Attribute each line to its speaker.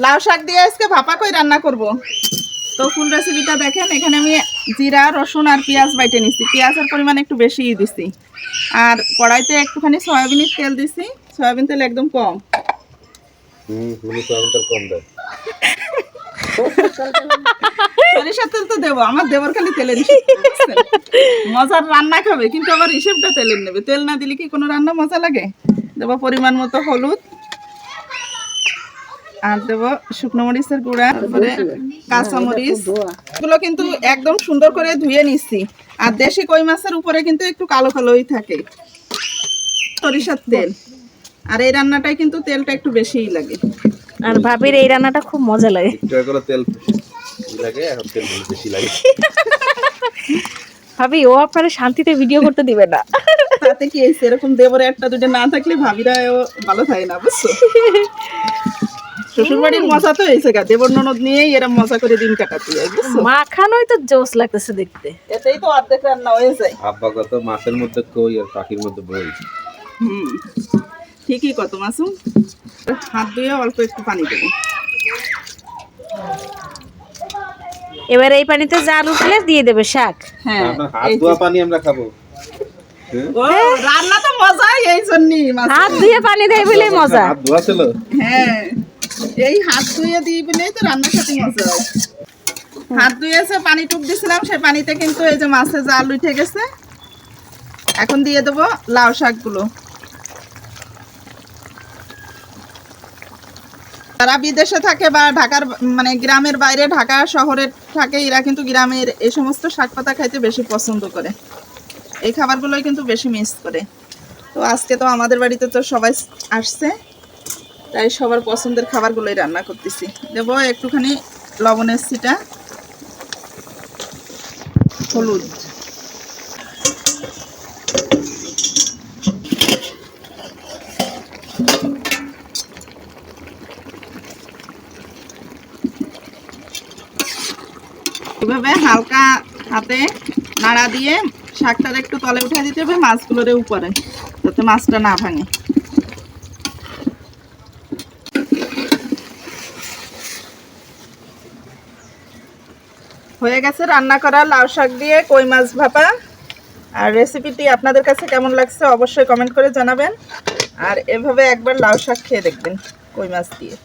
Speaker 1: লাউ শাক দিয়ে আজকে ভাপা কই রান্না করব। তো ফুল রেসিপিটা দেখেন, এখানে আমি জিরা রসুন আর পেঁয়াজ বাইটে নিচ্ছি। পেঁয়াজের পরিমাণ একটু বেশিই দিছি। আর কড়াইতে একটুখানি সয়াবিনের তেল দিছি, সয়াবিন তেল একদম কম।
Speaker 2: সয়াবিন তেল কম দেয়।
Speaker 1: সরিষার তেল তো দেবো, আমার দেবর খালি তেলের মজার রান্না খাবে, কিন্তু আবার হিসেবটা তেলের নেবে। তেল না দিলে কি কোনো রান্না মজা লাগে? দেবো পরিমাণ মতো হলুদ, আর দেবো শুকনো মরিচের গুঁড়া, তারপরে কাঁচামরিচ। এগুলো কিন্তু একদম সুন্দর করে ধুয়ে নিচ্ছি। আর দেশি কই মাছের উপরে কিন্তু একটু কালো কালোই থাকে। সরিষার তেল, আর এই রান্নাটায় কিন্তু তেলটা একটু বেশিই লাগে।
Speaker 3: আর ভাবির এই রান্নাটা খুব মজা লাগে।
Speaker 2: তেল লাগে, এখন তেল বেশি লাগে।
Speaker 3: ভাবি ও আপনারা শান্তিতে ভিডিও করতে দিবে না।
Speaker 1: তাতে কি হয়েছে, এরকম দেবরে একটা দুটো না থাকলে ভাবিরা ভালো থাকে না, বুঝছো? শ্বশুর বাড়ির মজা তো হয়েছে গা, দেবর ননদ নিয়েই এরা মজা করে দিন কাটাতে হয়, বুঝছো?
Speaker 3: মাখানোই তো জোস লাগতেছে দেখতে।
Speaker 1: এতেই তো অর্ধেক রান্না হয়ে যায়।
Speaker 2: আব্বা কত মাছের মধ্যে কই আর পাখির মধ্যে বই।
Speaker 1: ঠিকই কত মাসুম। হাত ধুয়ে অল্প একটু পানি দেবো।
Speaker 3: এবার এই পানিতে জাল উঠলে দিয়ে দেবে শাক।
Speaker 1: হ্যাঁ,
Speaker 2: হাত ধোয়া পানি আমরা খাবো।
Speaker 1: ও রান্না তো মজাই এই জন্যই।
Speaker 3: হাত ধুয়ে পানি দেয় বলেই মজা।
Speaker 2: হাত ধোয়া ছিল।
Speaker 1: হ্যাঁ, এই হাত ধুয়ে দিই বলেই তো রান্নার সাথে মজা হয়। হাত ধুয়েছে, পানি টুক দিছিলাম, সেই পানিতে কিন্তু এই যে মাছের জাল উঠে গেছে। এখন দিয়ে দেবো লাউ শাকগুলো। যারা বিদেশে থাকে বা ঢাকার মানে গ্রামের বাইরে ঢাকা শহরে থাকে, এরা কিন্তু গ্রামের এই সমস্ত শাক পাতা খাইতে বেশি পছন্দ করে। এই খাবারগুলোই কিন্তু বেশি মিস করে। তো আজকে তো আমাদের বাড়িতে তো সবাই আসছে, তাই সবার পছন্দের খাবারগুলোই রান্না করতেছি। দেবো একটুখানি লবণের ছিটা, হলুদ, এভাবে হালকা হাতে নাড়া দিয়ে শাকটার একটু তলে উঠে দিতে হবে, মাছগুলোর উপরে, যাতে মাছটা না ভাঙে। হয়ে গেছে রান্না করা লাউ শাক দিয়ে কই মাছ ভাপা। আর রেসিপিটি আপনাদের কাছে কেমন লাগছে অবশ্যই কমেন্ট করে জানাবেন। আর এভাবে একবার লাউ শাক খেয়ে দেখবেন কই মাছ দিয়ে।